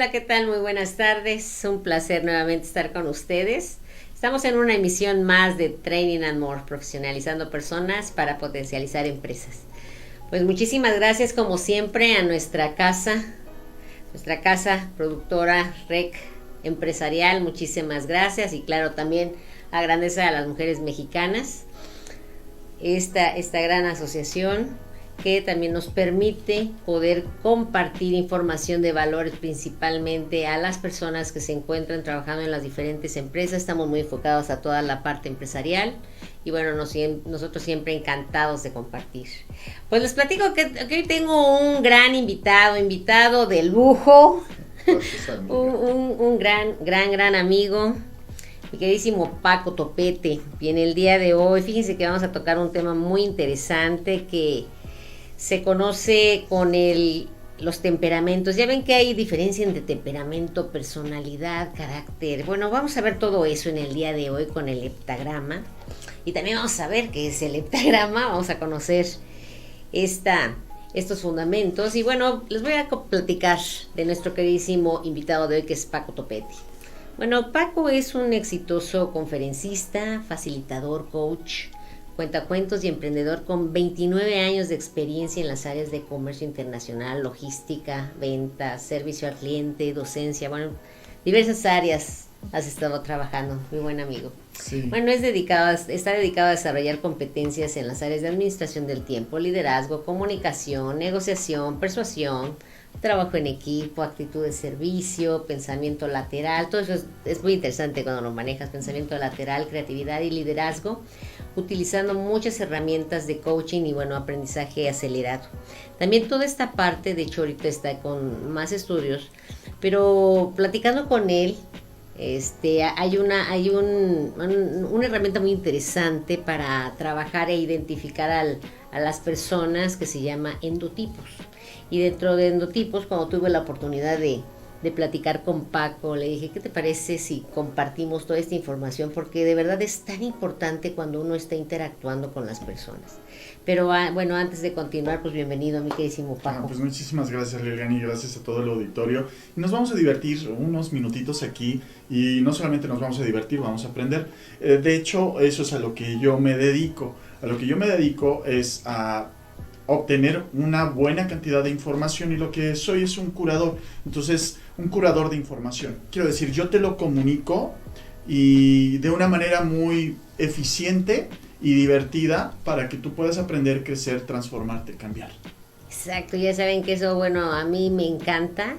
Hola, ¿qué tal? Muy buenas tardes. Un placer nuevamente estar con ustedes. Estamos en una emisión más de Training and More, profesionalizando personas para potencializar empresas. Pues muchísimas gracias como siempre a nuestra casa productora REC Empresarial. Muchísimas gracias y claro también a Grandeza a las Mujeres Mexicanas. Esta gran asociación que también nos permite poder compartir información de valores principalmente a las personas que se encuentran trabajando en las diferentes empresas. Estamos muy enfocados a toda la parte empresarial y bueno, nosotros siempre encantados de compartir. Pues les platico que hoy tengo un gran invitado de lujo, un gran amigo, mi queridísimo Paco Topete. Y en el día de hoy, fíjense que vamos a tocar un tema muy interesante que se conoce con los temperamentos. Ya ven que hay diferencia entre temperamento, personalidad, carácter. Bueno, vamos a ver todo eso en el día de hoy con el heptagrama. Y también vamos a ver qué es el heptagrama. Vamos a conocer estos fundamentos. Y bueno, les voy a platicar de nuestro queridísimo invitado de hoy, que es Paco Topete. Bueno, Paco es un exitoso conferencista, facilitador, coach, cuentacuentos y emprendedor con 29 años de experiencia en las áreas de comercio internacional, logística, ventas, servicio al cliente, docencia. Bueno, diversas áreas has estado trabajando, muy buen amigo. Sí. Bueno, está dedicado a desarrollar competencias en las áreas de administración del tiempo, liderazgo, comunicación, negociación, persuasión, trabajo en equipo, actitud de servicio, pensamiento lateral. Todo eso es muy interesante cuando lo manejas, pensamiento lateral, creatividad y liderazgo, utilizando muchas herramientas de coaching y bueno, aprendizaje acelerado. También toda esta parte, de hecho ahorita está con más estudios, pero platicando con él, hay una herramienta muy interesante para trabajar e identificar a las personas, que se llama endotipos. Y dentro de endotipos, cuando tuve la oportunidad de platicar con Paco, le dije, ¿qué te parece si compartimos toda esta información? Porque de verdad es tan importante cuando uno está interactuando con las personas. Pero bueno, antes de continuar, pues bienvenido, mi queridísimo Paco. Pues muchísimas gracias, Lilian, y gracias a todo el auditorio. Y nos vamos a divertir unos minutitos aquí, y no solamente nos vamos a divertir, vamos a aprender. De hecho, eso es a lo que yo me dedico. A lo que yo me dedico es a obtener una buena cantidad de información, y lo que soy es un curador. Entonces, un curador de información. Quiero decir, yo te lo comunico y de una manera muy eficiente y divertida para que tú puedas aprender, crecer, transformarte, cambiar. Exacto, ya saben que eso, bueno, a mí me encanta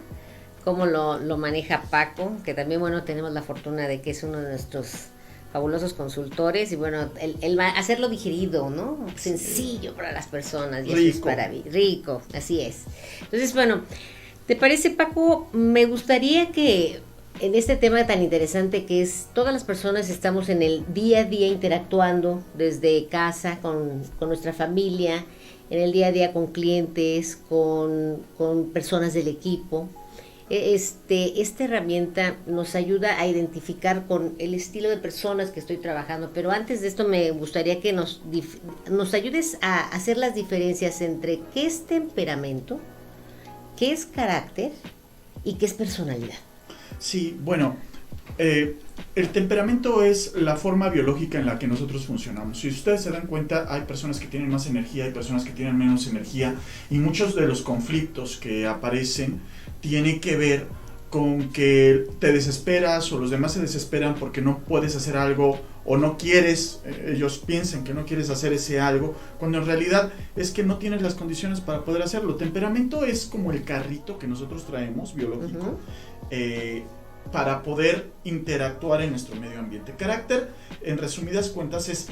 cómo lo maneja Paco, que también, bueno, tenemos la fortuna de que es uno de nuestros fabulosos consultores, y bueno, él va a hacerlo digerido, ¿no? Sencillo para las personas, y eso es para mí, rico, así es. Entonces, bueno, ¿te parece, Paco? Me gustaría que en este tema tan interesante que es, todas las personas estamos en el día a día interactuando desde casa, con nuestra familia, en el día a día con clientes, con personas del equipo. Esta herramienta nos ayuda a identificar con el estilo de personas que estoy trabajando, pero antes de esto me gustaría que nos ayudes a hacer las diferencias entre qué es temperamento, qué es carácter y qué es personalidad. Sí, bueno, el temperamento es la forma biológica en la que nosotros funcionamos. Si ustedes se dan cuenta, hay personas que tienen más energía, hay personas que tienen menos energía, y muchos de los conflictos que aparecen tienen que ver con que te desesperas, o los demás se desesperan porque no puedes hacer algo, o no quieres, ellos piensan que no quieres hacer ese algo, cuando en realidad es que no tienes las condiciones para poder hacerlo. Temperamento es como el carrito que nosotros traemos, biológico, para poder interactuar en nuestro medio ambiente. Carácter, en resumidas cuentas, es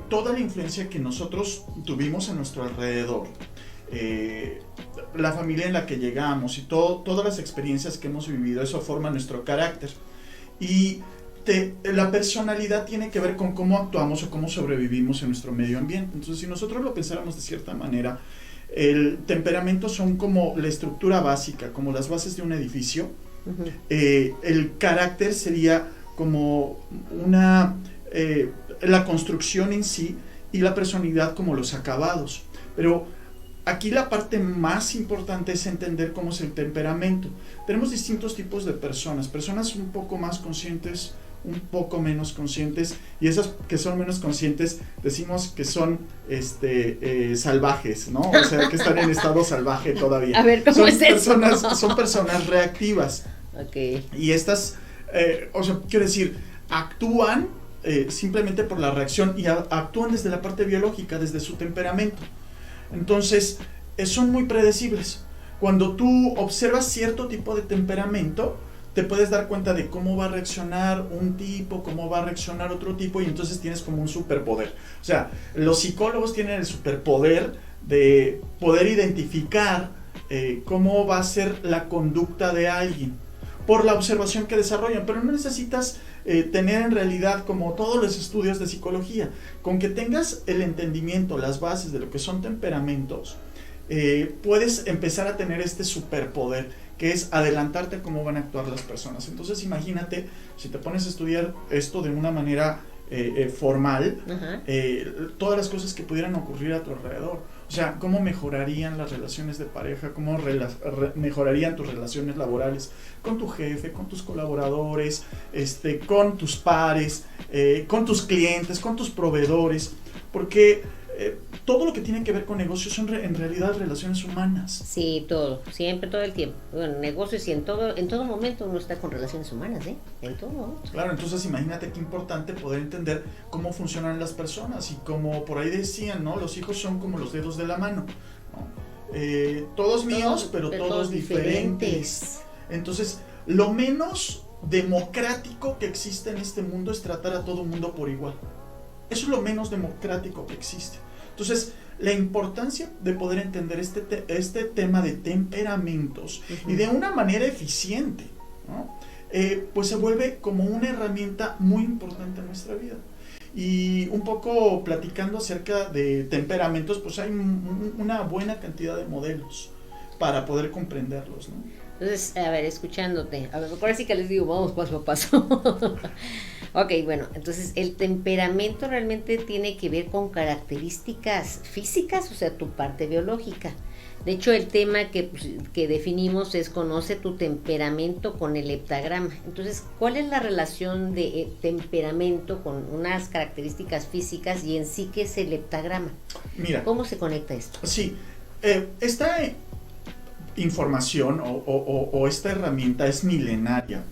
toda la influencia que nosotros tuvimos a nuestro alrededor, la familia en la que llegamos y todas las experiencias que hemos vivido. Eso forma nuestro carácter. Y la personalidad tiene que ver con cómo actuamos o cómo sobrevivimos en nuestro medio ambiente. Entonces, si nosotros lo pensáramos de cierta manera, el temperamento son como la estructura básica, como las bases de un edificio. El carácter sería como la construcción en sí, y la personalidad como los acabados. Pero aquí la parte más importante es entender cómo es el temperamento. Tenemos distintos tipos de personas un poco más conscientes, un poco menos conscientes, y esas que son menos conscientes decimos que son salvajes, ¿no? O sea, que están en estado salvaje todavía. A ver, ¿cómo es eso? Son personas reactivas. Okay. Y estas, o sea, quiero decir, actúan simplemente por la reacción y actúan desde la parte biológica, desde su temperamento. Entonces, son muy predecibles. Cuando tú observas cierto tipo de temperamento, te puedes dar cuenta de cómo va a reaccionar un tipo, cómo va a reaccionar otro tipo, y entonces tienes como un superpoder. O sea, los psicólogos tienen el superpoder de poder identificar cómo va a ser la conducta de alguien por la observación que desarrollan, pero no necesitas tener en realidad como todos los estudios de psicología. Con que tengas el entendimiento, las bases de lo que son temperamentos, puedes empezar a tener este superpoder, que es adelantarte a cómo van a actuar las personas. Entonces imagínate, si te pones a estudiar esto de una manera formal, todas las cosas que pudieran ocurrir a tu alrededor. O sea, cómo mejorarían las relaciones de pareja, cómo mejorarían tus relaciones laborales con tu jefe, con tus colaboradores, con tus pares, con tus clientes, con tus proveedores, porque todo lo que tiene que ver con negocios son en realidad relaciones humanas. Sí, todo, siempre, todo el tiempo. Bueno, negocios y en todo momento uno está con relaciones humanas, en todo momento. Claro, entonces imagínate qué importante poder entender cómo funcionan las personas, y como por ahí decían, ¿no? Los hijos son como los dedos de la mano, ¿no? Todos míos, pero todos diferentes. Entonces, lo menos democrático que existe en este mundo es tratar a todo el mundo por igual. Eso es lo menos democrático que existe. Entonces, la importancia de poder entender este tema de temperamentos y de una manera eficiente, ¿no? Pues se vuelve como una herramienta muy importante en nuestra vida. Y un poco platicando acerca de temperamentos, pues hay una buena cantidad de modelos para poder comprenderlos, ¿no? Entonces, a ver, escuchándote, a ver, ahora sí que les digo, vamos paso a paso. Ok, bueno, entonces el temperamento realmente tiene que ver con características físicas, o sea, tu parte biológica. De hecho, el tema que definimos es conoce tu temperamento con el heptagrama. Entonces, ¿cuál es la relación de temperamento con unas características físicas y en sí qué es el heptagrama? Mira, ¿cómo se conecta esto? Sí, esta información o esta herramienta es milenaria.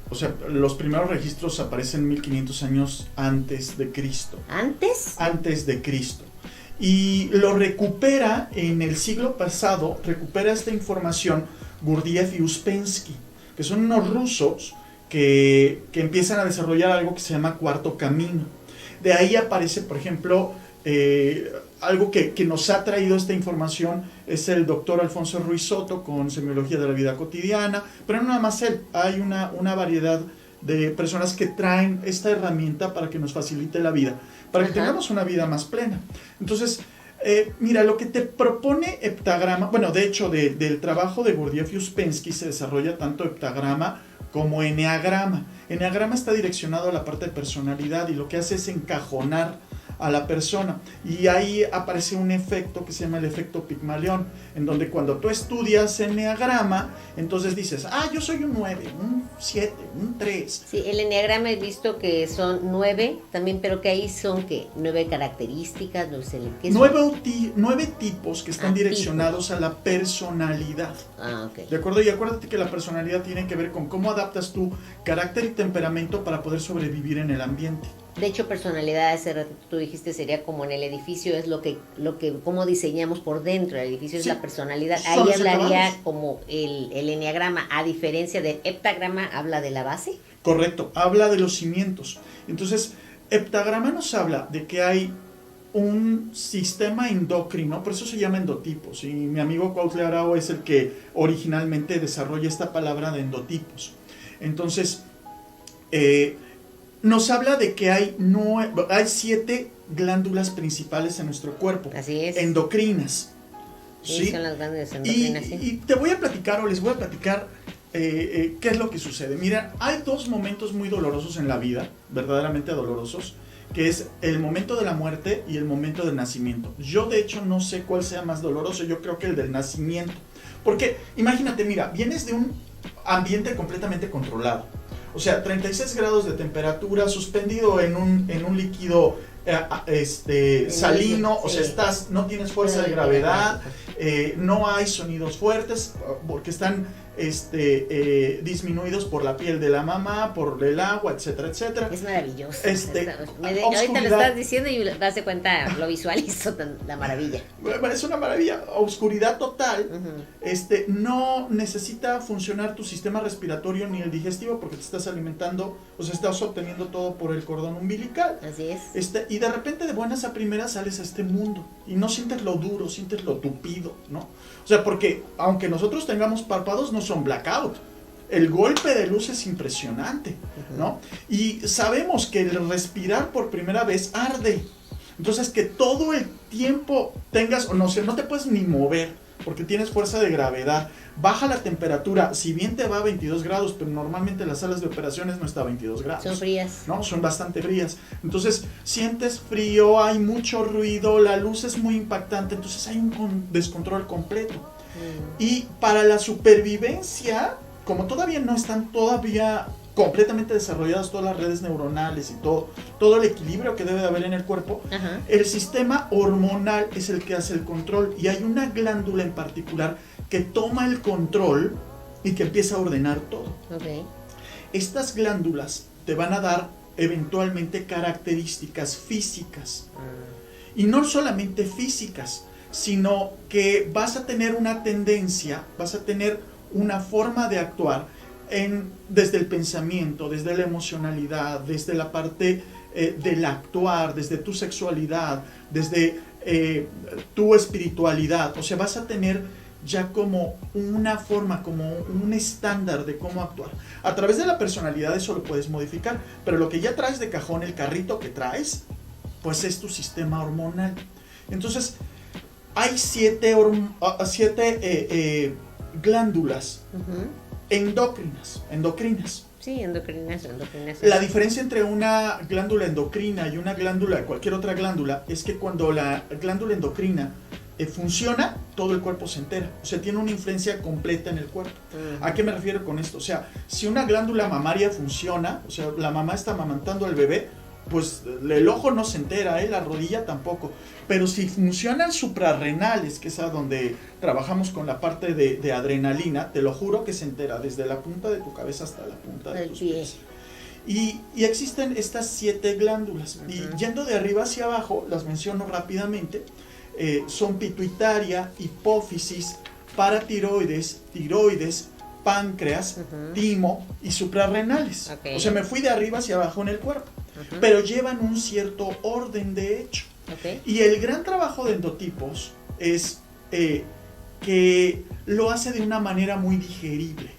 O sea, los primeros registros aparecen 1500 años antes de Cristo. ¿Antes? Antes de Cristo. Y lo recupera en el siglo pasado, recupera esta información Gurdjieff y Uspensky, que son unos rusos que empiezan a desarrollar algo que se llama cuarto camino. De ahí aparece, por ejemplo, algo que nos ha traído esta información es el doctor Alfonso Ruiz Soto con Semiología de la Vida Cotidiana, pero no nada más él, hay una variedad de personas que traen esta herramienta para que nos facilite la vida, para que tengamos una vida más plena. Entonces, mira, lo que te propone heptagrama, bueno, de hecho, del trabajo de Gurdjieff y Uspensky se desarrolla tanto heptagrama como eneagrama. Eneagrama está direccionado a la parte de personalidad y lo que hace es encajonar a la persona, y ahí aparece un efecto que se llama el efecto Pigmalión, en donde cuando tú estudias eneagrama, entonces dices, yo soy un 9, un 7, un 3. Sí, el eneagrama he visto que son 9 también, pero que ahí son ¿qué? 9 características, no sé, ¿qué son? 9 tipos que están direccionados a la personalidad. Ok. ¿De acuerdo? Y acuérdate que la personalidad tiene que ver con cómo adaptas tu carácter y temperamento para poder sobrevivir en el ambiente. De hecho, personalidad, hace rato tú dijiste, sería como en el edificio, es lo que cómo diseñamos por dentro, el edificio es la personalidad. Ahí hablaría como el eneagrama, a diferencia del heptagrama, habla de la base. Correcto, habla de los cimientos. Entonces, heptagrama nos habla de que hay un sistema endocrino, por eso se llama endotipos, y mi amigo Cuautle Arao es el que originalmente desarrolla esta palabra de endotipos. Entonces, nos habla de que hay 7 glándulas principales en nuestro cuerpo. Así es. Endocrinas. Sí, son las glándulas endocrinas. Y te voy a platicar, o les voy a platicar qué es lo que sucede. Mira, hay 2 momentos muy dolorosos en la vida, verdaderamente dolorosos, que es el momento de la muerte y el momento del nacimiento. Yo de hecho no sé cuál sea más doloroso, yo creo que el del nacimiento. Porque imagínate, mira, vienes de un ambiente completamente controlado. O sea, 36 grados de temperatura, suspendido en un líquido salino, o sea, no tienes fuerza de gravedad, no hay sonidos fuertes porque están disminuidos por la piel de la mamá, por el agua, etcétera, etcétera. Es maravilloso. Ahorita lo estás diciendo y das de cuenta, lo visualizo, la maravilla. Es una maravilla. Oscuridad total. No necesita funcionar tu sistema respiratorio ni el digestivo porque te estás alimentando, o sea, estás obteniendo todo por el cordón umbilical. Así es. Y de repente de buenas a primeras sales a este mundo y no sientes lo duro, sientes lo tupido, ¿no? O sea, porque aunque nosotros tengamos párpados, no son blackout. El golpe de luz es impresionante, ¿no? Y sabemos que el respirar por primera vez arde. Entonces, que todo el tiempo tengas, o no sé, no te puedes ni mover porque tienes fuerza de gravedad. Baja la temperatura, si bien te va a 22 grados, pero normalmente las salas de operaciones no está a 22 grados. Son frías. No, son bastante frías. Entonces, sientes frío, hay mucho ruido, la luz es muy impactante, entonces hay un descontrol completo. Y para la supervivencia, como todavía no están completamente desarrolladas todas las redes neuronales y todo el equilibrio que debe de haber en el cuerpo, el sistema hormonal es el que hace el control y hay una glándula en particular que toma el control y que empieza a ordenar todo. Estas glándulas te van a dar eventualmente características físicas y no solamente físicas, sino que vas a tener una tendencia, vas a tener una forma de actuar desde el pensamiento, desde la emocionalidad, desde la parte del actuar, desde tu sexualidad, desde tu espiritualidad. O sea, vas a tener ya como una forma, como un estándar de cómo actuar. A través de la personalidad eso lo puedes modificar, pero lo que ya traes de cajón, el carrito que traes, pues es tu sistema hormonal. Entonces, hay 7 glándulas endocrinas. Sí, endocrinas. La diferencia entre una glándula endocrina y una glándula, cualquier otra glándula, es que cuando la glándula endocrina funciona, todo el cuerpo se entera. O sea, tiene una influencia completa en el cuerpo. ¿A qué me refiero con esto? O sea, si una glándula mamaria funciona, o sea, la mamá está amamantando al bebé, pues el ojo no se entera, la rodilla tampoco. Pero si funcionan suprarrenales, que es a donde trabajamos con la parte de adrenalina, te lo juro que se entera desde la punta de tu cabeza hasta la punta de tus pies. Y existen estas 7 glándulas. Y yendo de arriba hacia abajo, las menciono rápidamente, son pituitaria, hipófisis, paratiroides, tiroides, páncreas, timo y suprarrenales. O sea, me fui de arriba hacia abajo en el cuerpo. Pero llevan un cierto orden de hecho. Y el gran trabajo de endotipos es que lo hace de una manera muy digerible.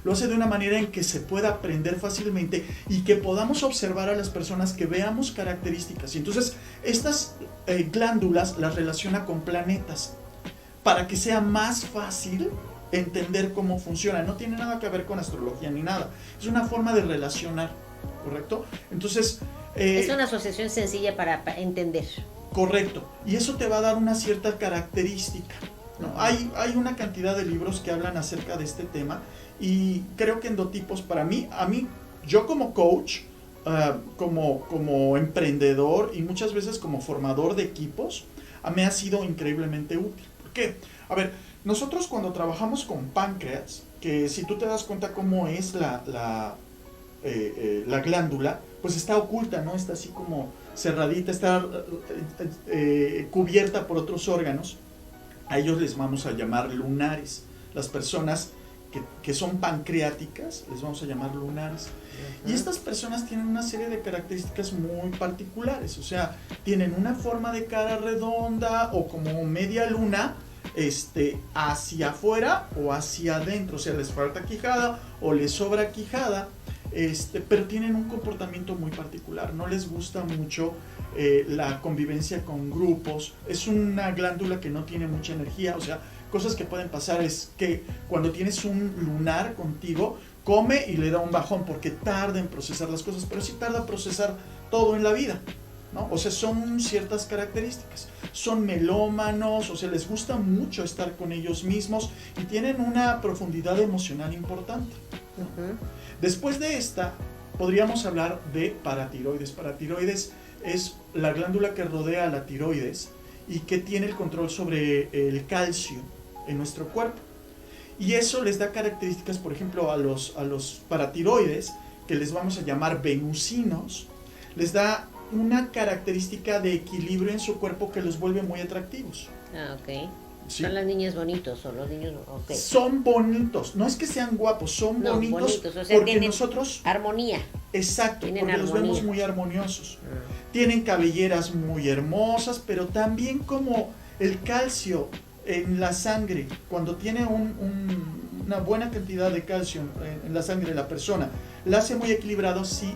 Lo hace de una manera en que se pueda aprender fácilmente y que podamos observar a las personas, que veamos características. Y entonces estas glándulas las relaciona con planetas para que sea más fácil entender cómo funciona. No tiene nada que ver con astrología ni nada. Es una forma de relacionar, ¿correcto? Entonces... es una asociación sencilla para entender. Correcto. Y eso te va a dar una cierta característica, ¿no? Hay una cantidad de libros que hablan acerca de este tema y creo que endotipos yo como coach, como emprendedor y muchas veces como formador de equipos, me ha sido increíblemente útil. ¿Por qué? A ver, nosotros cuando trabajamos con páncreas, que si tú te das cuenta cómo es la glándula, pues está oculta, ¿no? Está así como cerradita, está cubierta por otros órganos. A ellos les vamos a llamar lunares. Las personas que son pancreáticas les vamos a llamar lunares. Y estas personas tienen una serie de características muy particulares. O sea, tienen una forma de cara redonda o como media luna, hacia afuera o hacia adentro. O sea, les falta quijada o les sobra quijada. Pero tienen un comportamiento muy particular, no les gusta mucho la convivencia con grupos, es una glándula que no tiene mucha energía. O sea, cosas que pueden pasar es que cuando tienes un lunar contigo, come y le da un bajón porque tarda en procesar las cosas, pero sí tarda en procesar todo en la vida. ¿no? O sea, son ciertas características. Son melómanos, o sea, les gusta mucho estar con ellos mismos y tienen una profundidad emocional importante. Ujú. Después de esta, podríamos hablar de paratiroides. Paratiroides es la glándula que rodea a la tiroides y que tiene el control sobre el calcio en nuestro cuerpo. Y eso les da características, por ejemplo, a los paratiroides, que les vamos a llamar venusinos, les da una característica de equilibrio en su cuerpo que los vuelve muy atractivos. Ah, ok. ¿Sí? Son las niñas bonitos o los niños, ok. Son bonitos, no es que sean guapos, son No, bonitos, bonitos, o sea, porque tienen nosotros, armonía. exacto, tienen porque los armonía. vemos muy armoniosos. Mm. Tienen cabelleras muy hermosas, pero también como el calcio en la sangre, cuando tiene una buena cantidad de calcio en la sangre de la persona, la hace muy equilibrado, sí,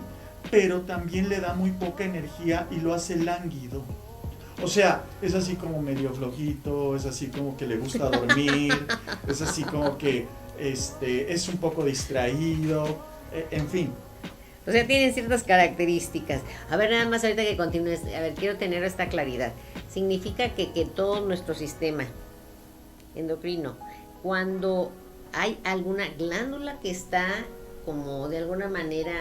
pero también le da muy poca energía y lo hace lánguido. O sea, es así como medio flojito, es así como que le gusta dormir, es así como que es un poco distraído, en fin. O sea, tienen ciertas características. A ver, nada más ahorita que continúes, a ver, quiero tener esta claridad. Significa que todo nuestro sistema endocrino, cuando hay alguna glándula que está como de alguna manera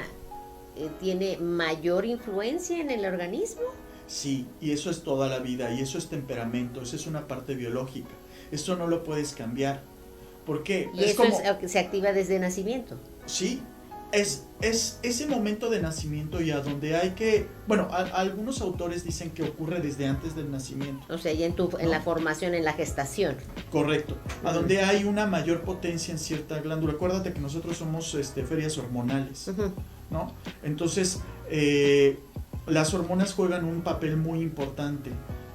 tiene mayor influencia en el organismo. Sí, y eso es toda la vida, y eso es temperamento, eso es una parte biológica. Esto no lo puedes cambiar. ¿Por qué? Y eso como, se activa desde nacimiento. Sí, es ese momento de nacimiento y a donde hay que... Bueno, algunos autores dicen que ocurre desde antes del nacimiento. O sea, ya en la formación, en la gestación. Correcto. A donde hay una mayor potencia en cierta glándula. Acuérdate que nosotros somos ferias hormonales, ¿no? Entonces, las hormonas juegan un papel muy importante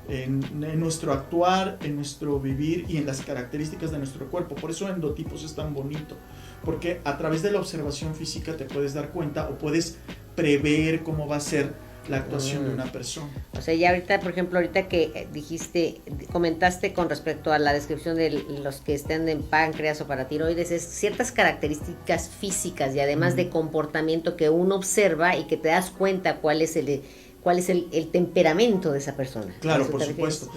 en nuestro actuar, en nuestro vivir y en las características de nuestro cuerpo. Por eso Endotipos es tan bonito, porque a través de la observación física te puedes dar cuenta o puedes prever cómo va a ser la actuación de una persona. O sea, ya ahorita, por ejemplo, ahorita que comentaste con respecto a la descripción de los que estén en páncreas o paratiroides, es ciertas características físicas y además de comportamiento que uno observa y que te das cuenta cuál es el temperamento de esa persona. Claro, por supuesto.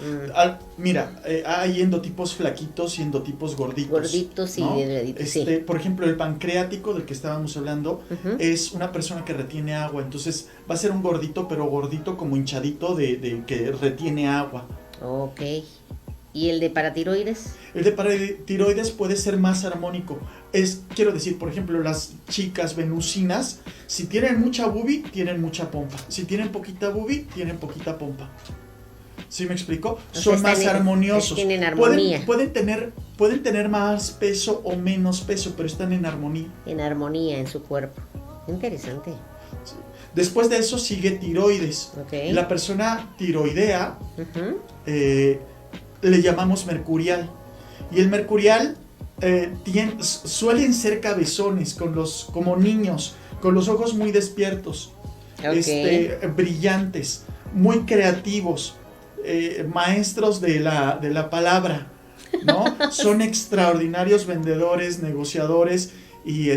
Mira, hay endotipos flaquitos y endotipos gorditos. Gorditos y ¿no? delgaditos, sí. Por ejemplo, el pancreático del que estábamos hablando es una persona que retiene agua. Entonces va a ser un gordito, pero gordito como hinchadito de que retiene agua. Ok. ¿Y el de paratiroides? El de paratiroides puede ser más armónico. Quiero decir, por ejemplo, las chicas venusinas, si tienen mucha boobie, tienen mucha pompa. Si tienen poquita boobie, tienen poquita pompa. ¿Sí me explico? Son más armoniosos. Tienen armonía. Pueden tener más peso o menos peso, pero están en armonía. En armonía en su cuerpo. Interesante. Sí. Después de eso sigue tiroides. Okay. La persona tiroidea le llamamos mercurial. Y el mercurial suelen ser cabezones, como niños, con los ojos muy despiertos, brillantes, muy creativos, maestros de la palabra, ¿no? Son extraordinarios vendedores, negociadores y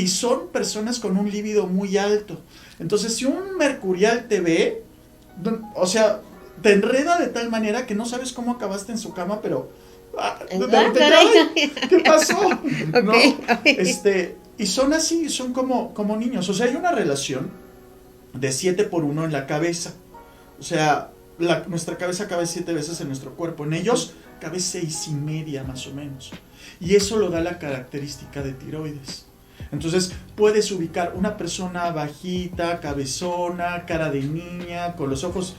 son personas con un líbido muy alto. Entonces, si un mercurial te ve, o sea, te enreda de tal manera que no sabes cómo acabaste en su cama, pero ¿qué pasó? ¿No? Y son así, son como niños. O sea, hay una relación de 7:1 en la cabeza. O sea, nuestra cabeza cabe 7 veces en nuestro cuerpo. En ellos cabe 6.5 más o menos. Y eso lo da la característica de tiroides. Entonces puedes ubicar una persona bajita, cabezona, cara de niña, con los ojos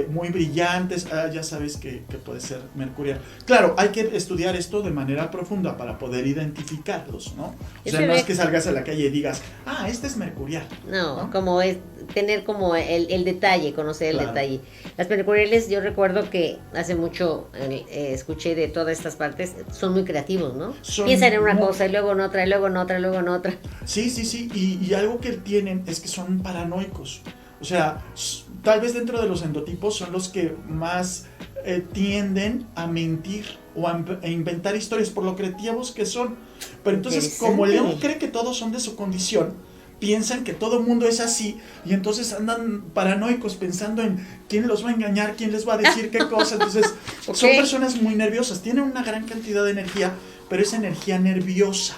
muy brillantes, ya sabes que puede ser mercurial. Claro, hay que estudiar esto de manera profunda para poder identificarlos, ¿no? O sea, no es que salgas a la calle y digas, este es mercurial. No, como es tener como el detalle, conocer el detalle. Las mercuriales, yo recuerdo que hace mucho escuché de todas estas partes, son muy creativos, ¿no? Piensan en una cosa y luego en otra, y luego en otra, y luego en otra. Sí, y algo que tienen es que son paranoicos. O sea, tal vez dentro de los endotipos son los que más tienden a mentir o a inventar historias por lo creativos que son. Pero entonces, como el león cree que todos son de su condición, piensan que todo el mundo es así y entonces andan paranoicos pensando en quién los va a engañar, quién les va a decir qué cosa. Entonces son personas muy nerviosas, tienen una gran cantidad de energía, pero es energía nerviosa.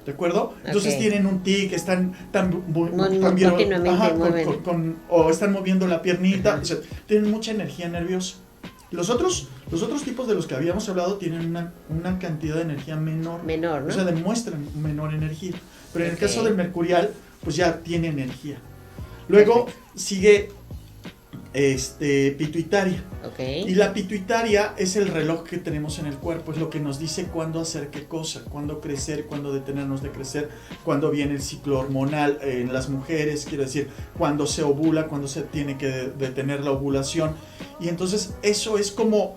¿De acuerdo? Entonces tienen un tic, están o están moviendo la piernita, o sea, tienen mucha energía nerviosa. Los otros tipos de los que habíamos hablado tienen una cantidad de energía menor, ¿no? O sea, demuestran menor energía. Pero en el caso del mercurial, pues ya tiene energía. Luego sigue pituitaria. Y la pituitaria es el reloj que tenemos en el cuerpo, es lo que nos dice cuándo hacer qué cosa, cuándo crecer, cuándo detenernos de crecer, cuándo viene el ciclo hormonal en las mujeres, quiero decir, cuándo se ovula, cuándo se tiene que detener la ovulación. Y entonces eso es como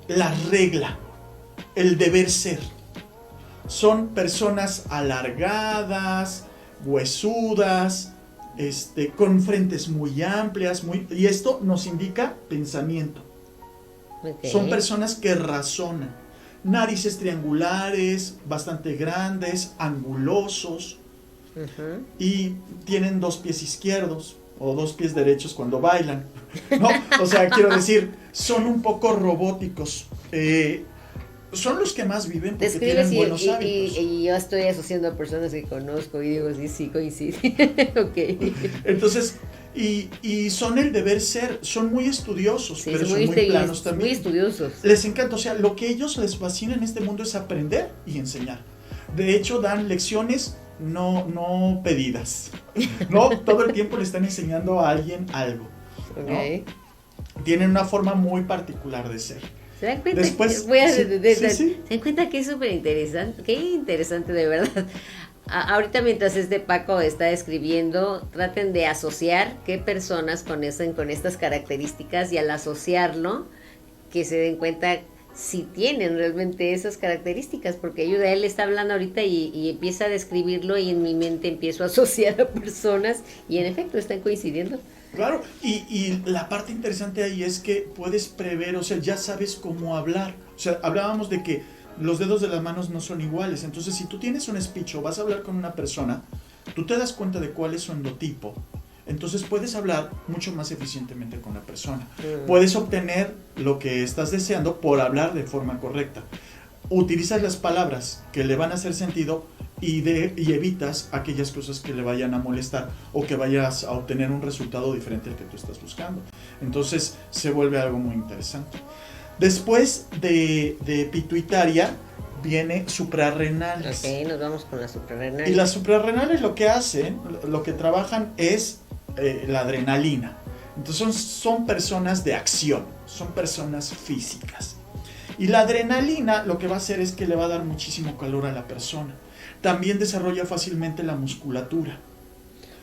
la regla, el deber ser. Son personas alargadas, huesudas, con frentes muy amplias, y esto nos indica pensamiento. Son personas que razonan, narices triangulares, bastante grandes, angulosos, y tienen 2 pies izquierdos o 2 pies derechos cuando bailan, ¿no? O sea, quiero decir, son un poco robóticos. Son los que más viven porque tienen buenos hábitos. Y yo estoy asociando a personas que conozco y digo, sí, coincide. Entonces, y son el deber ser, son muy estudiosos, pero son muy planos también. Muy estudiosos. Les encanta, o sea, lo que ellos les fascina en este mundo es aprender y enseñar. De hecho, dan lecciones no pedidas, ¿no? Todo el tiempo le están enseñando a alguien algo, ¿no? Tienen una forma muy particular de ser. ¿Se dan cuenta? Después, ¿Se dan cuenta que es súper interesante? Qué interesante, de verdad. Ahorita mientras Paco está escribiendo, traten de asociar qué personas conocen con estas características y al asociarlo, que se den cuenta si tienen realmente esas características, porque él está hablando ahorita y empieza a describirlo y en mi mente empiezo a asociar a personas y en efecto están coincidiendo. Claro, y la parte interesante ahí es que puedes prever, o sea, ya sabes cómo hablar. O sea, hablábamos de que los dedos de las manos no son iguales. Entonces, si tú tienes un speech o vas a hablar con una persona, tú te das cuenta de cuál es su endotipo. Entonces, puedes hablar mucho más eficientemente con la persona. Puedes obtener lo que estás deseando por hablar de forma correcta. Utilizas las palabras que le van a hacer sentido y evitas aquellas cosas que le vayan a molestar o que vayas a obtener un resultado diferente al que tú estás buscando. Entonces se vuelve algo muy interesante. Después de pituitaria viene suprarrenales. Nos vamos con las suprarrenales. Y las suprarrenales lo que hacen, lo que trabajan es la adrenalina. Entonces son personas de acción, son personas físicas. Y la adrenalina lo que va a hacer es que le va a dar muchísimo calor a la persona. También desarrolla fácilmente la musculatura.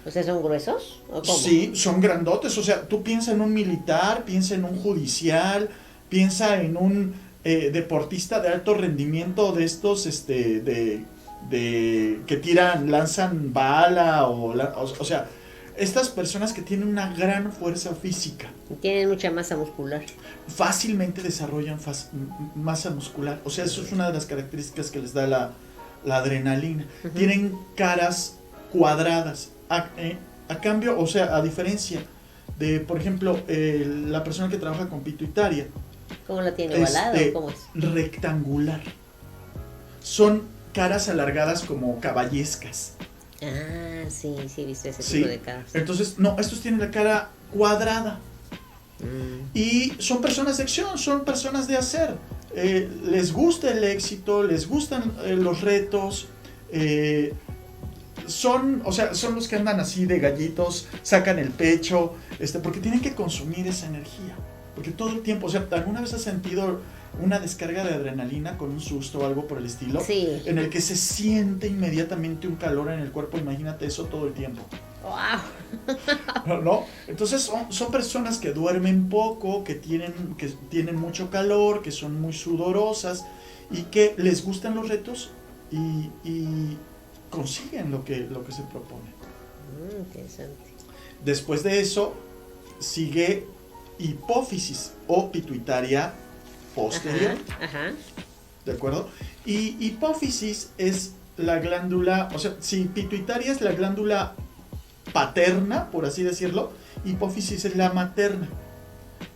O sea, ¿son gruesos? ¿O cómo? Sí, son grandotes. O sea, tú piensa en un militar, piensa en un judicial, piensa en un deportista de alto rendimiento de estos, que lanzan bala o sea, estas personas que tienen una gran fuerza física. Tienen mucha masa muscular. Fácilmente desarrollan masa muscular. O sea, eso es una de las características que les da la adrenalina. Tienen caras cuadradas. A cambio, o sea, a diferencia de, por ejemplo, la persona que trabaja con pituitaria. ¿Cómo la tiene? ¿Ovalada o cómo es? Rectangular. Son caras alargadas como caballescas. Ah, sí, viste ese tipo de caras. Entonces, no, estos tienen la cara cuadrada. Y son personas de acción, son personas de hacer. Les gusta el éxito, les gustan los retos. Son los que andan así de gallitos, sacan el pecho, porque tienen que consumir esa energía. Porque todo el tiempo, o sea, ¿alguna vez has sentido una descarga de adrenalina con un susto o algo por el estilo? Sí. En el que se siente inmediatamente un calor en el cuerpo, imagínate eso todo el tiempo. ¡Wow! ¿No? Entonces son personas que duermen poco, que tienen mucho calor, que son muy sudorosas y que les gustan los retos y consiguen lo que se propone. Interesante. Después de eso sigue hipófisis o pituitaria posterior. Ajá. ¿De acuerdo? Y hipófisis es la glándula, o sea, si pituitaria es la glándula paterna, por así decirlo, hipófisis es la materna,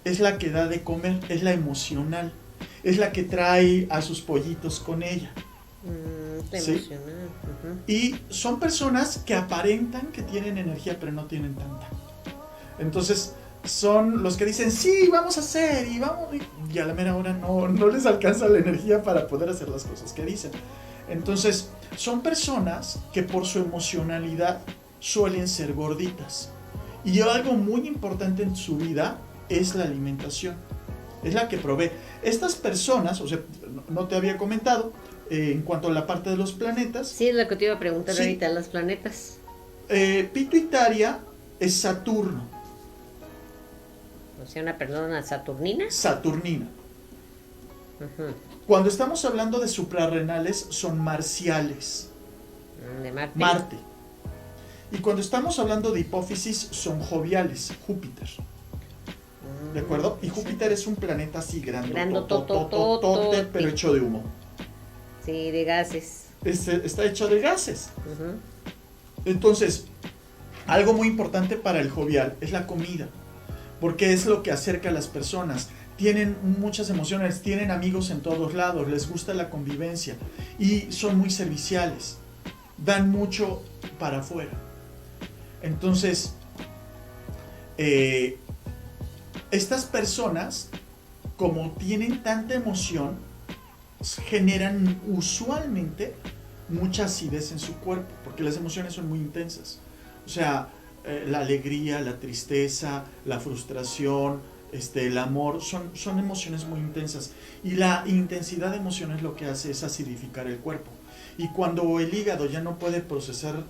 es la que da de comer, es la emocional, es la que trae a sus pollitos con ella. La ¿sí? emocional. Y son personas que aparentan que tienen energía, pero no tienen tanta. Entonces, son los que dicen, sí, vamos a hacer, y a la mera hora no les alcanza la energía para poder hacer las cosas que dicen. Entonces, son personas que por su emocionalidad suelen ser gorditas. Y algo muy importante en su vida es la alimentación. Es la que provee. Estas personas, o sea, no te había comentado, en cuanto a la parte de los planetas. Sí, es lo que te iba a preguntar sí, ahorita, los planetas. Pituitaria es Saturno. O sea, una persona saturnina. Saturnina. Uh-huh. Cuando estamos hablando de suprarrenales, son marciales. De Marte. Marte. Y cuando estamos hablando de hipófisis, son joviales, Júpiter. ¿De acuerdo? Y Júpiter es un planeta así grande, pero hecho de humo. Sí, de gases. Está hecho de gases. Uh-huh. Entonces, algo muy importante para el jovial es la comida, porque es lo que acerca a las personas. Tienen muchas emociones, tienen amigos en todos lados, les gusta la convivencia y son muy serviciales, dan mucho para afuera. Entonces, estas personas, como tienen tanta emoción, generan usualmente mucha acidez en su cuerpo, porque las emociones son muy intensas. O sea, la alegría, la tristeza, la frustración, el amor, son emociones muy intensas. Y la intensidad de emociones lo que hace es acidificar el cuerpo. Y cuando el hígado ya no puede procesar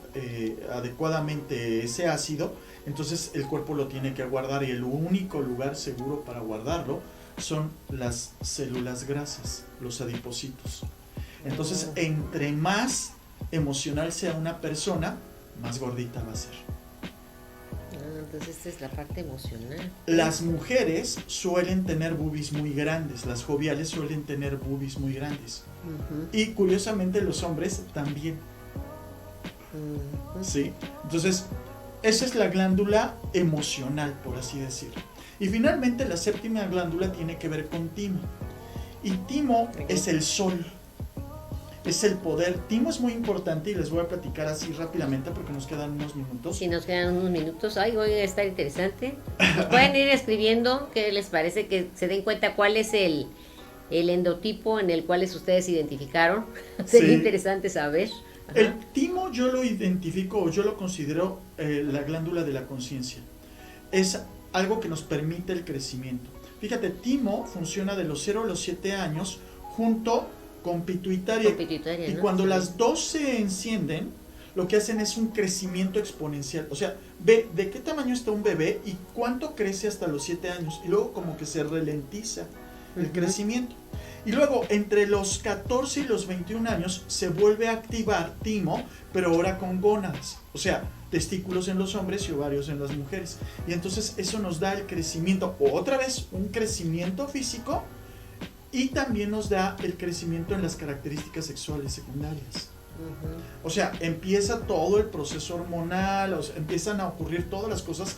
adecuadamente ese ácido, entonces el cuerpo lo tiene que guardar, y el único lugar seguro para guardarlo son las células grasas, los adipocitos. Entonces, entre más emocional sea una persona, más gordita va a ser. Entonces esta es la parte emocional. Las mujeres suelen tener boobies muy grandes, las joviales suelen tener boobies muy grandes. Uh-huh. Y curiosamente los hombres también. Uh-huh. ¿Sí? Entonces, esa es la glándula emocional, por así decirlo. Y finalmente la séptima glándula tiene que ver con timo. Y timo es el sol, es el poder. Timo es muy importante y les voy a platicar así rápidamente porque nos quedan unos minutos. Sí, nos quedan unos minutos. Ay, hoy va a estar interesante. Nos pueden ir escribiendo qué les parece, que se den cuenta cuál es el endotipo en el cual ustedes se identificaron. Sería interesante saber. Ajá. El timo yo lo identifico, o yo lo considero la glándula de la conciencia. Es algo que nos permite el crecimiento. Fíjate, timo funciona de los 0 a los 7 años junto con pituitaria. Y ¿no? Cuando las dos se encienden, lo que hacen es un crecimiento exponencial. O sea, ve de qué tamaño está un bebé y cuánto crece hasta los 7 años. Y luego como que se ralentiza el crecimiento. Y luego, entre los 14 y los 21 años, se vuelve a activar timo, pero ahora con gónadas. O sea, testículos en los hombres y ovarios en las mujeres. Y entonces eso nos da el crecimiento, otra vez, un crecimiento físico, y también nos da el crecimiento en las características sexuales secundarias. Uh-huh. O sea, empieza todo el proceso hormonal, o sea, empiezan a ocurrir todas las cosas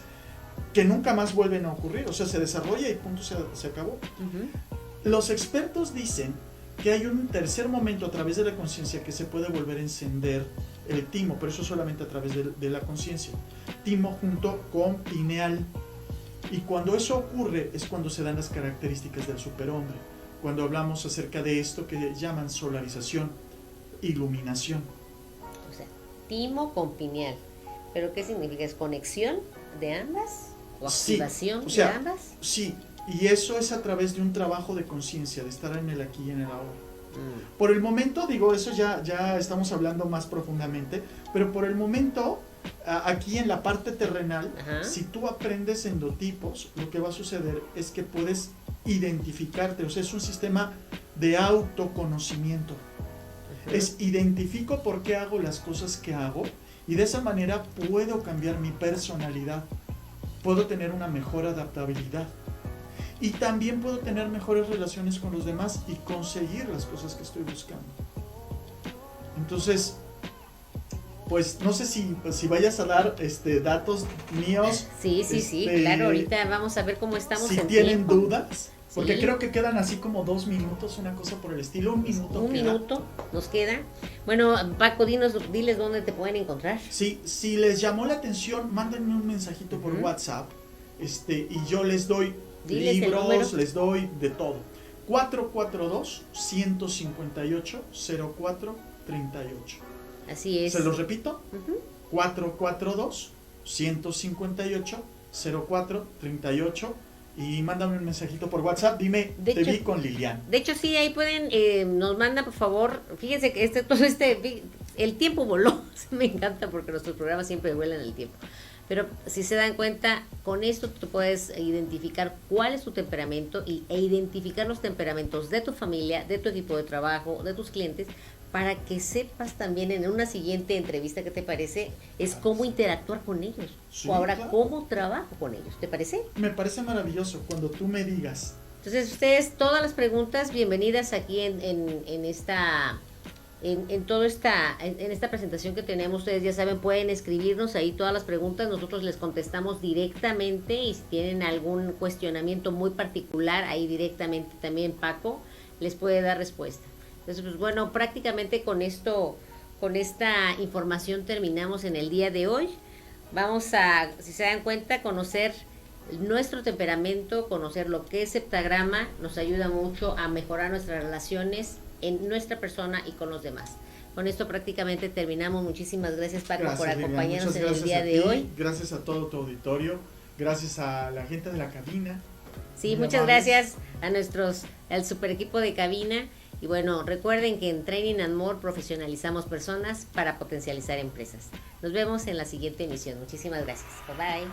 que nunca más vuelven a ocurrir. O sea, se desarrolla y punto, se acabó. Uh-huh. Los expertos dicen que hay un tercer momento a través de la conciencia que se puede volver a encender el timo, pero eso solamente a través de la conciencia. Timo junto con pineal. Y cuando eso ocurre es cuando se dan las características del superhombre. Cuando hablamos acerca de esto que llaman solarización, iluminación. O sea, timo con pineal. ¿Pero qué significa? ¿Es conexión de ambas? ¿O activación de ambas? Sí, y eso es a través de un trabajo de conciencia, de estar en el aquí y en el ahora. Por el momento, digo, eso ya estamos hablando más profundamente, pero por el momento, aquí en la parte terrenal, ajá, si tú aprendes endotipos, lo que va a suceder es que puedes identificarte. O sea, es un sistema de autoconocimiento. Ajá. Es identifico por qué hago las cosas que hago, y de esa manera puedo cambiar mi personalidad, puedo tener una mejor adaptabilidad. Y también puedo tener mejores relaciones con los demás y conseguir las cosas que estoy buscando. Entonces, pues no sé si vayas a dar datos míos. Sí, claro, ahorita vamos a ver cómo estamos si en tienen tiempo. dudas, porque Sí. creo que quedan así como 2 minutos, una cosa por el estilo, un minuto Nos queda. Bueno, Paco, diles dónde te pueden encontrar. Sí, si les llamó la atención, mándenme un mensajito por WhatsApp, y yo les doy Diles libros, les doy de todo. 442-158-0438. Así es. ¿Se los repito? 442-158-0438 y mándame un mensajito por WhatsApp, dime, te vi con Lilian. De hecho, sí, ahí pueden, nos manda por favor, fíjense que el tiempo voló, me encanta porque nuestros programas siempre vuelan el tiempo. Pero si se dan cuenta, con esto tú puedes identificar cuál es tu temperamento e identificar los temperamentos de tu familia, de tu equipo de trabajo, de tus clientes, para que sepas también en una siguiente entrevista, ¿qué te parece? Es cómo interactuar con ellos. Sí, o ahora, claro. cómo trabajo con ellos. ¿Te parece? Me parece maravilloso cuando tú me digas. Entonces, ustedes, todas las preguntas, bienvenidas aquí en esta presentación que tenemos. Ustedes ya saben, pueden escribirnos ahí todas las preguntas, nosotros les contestamos directamente, y si tienen algún cuestionamiento muy particular, ahí directamente también Paco les puede dar respuesta. Entonces, pues bueno, prácticamente con esta información terminamos en el día de hoy. Vamos a, si se dan cuenta, conocer nuestro temperamento, conocer lo que es septagrama, nos ayuda mucho a mejorar nuestras relaciones en nuestra persona y con los demás. Con esto prácticamente terminamos. Muchísimas gracias, Paco, por acompañarnos en el día de hoy. Gracias a todo tu auditorio, gracias a la gente de la cabina. Sí, muchas gracias al super equipo de cabina. Y bueno, recuerden que en Training and More profesionalizamos personas para potencializar empresas. Nos vemos en la siguiente emisión. Muchísimas gracias. Bye bye.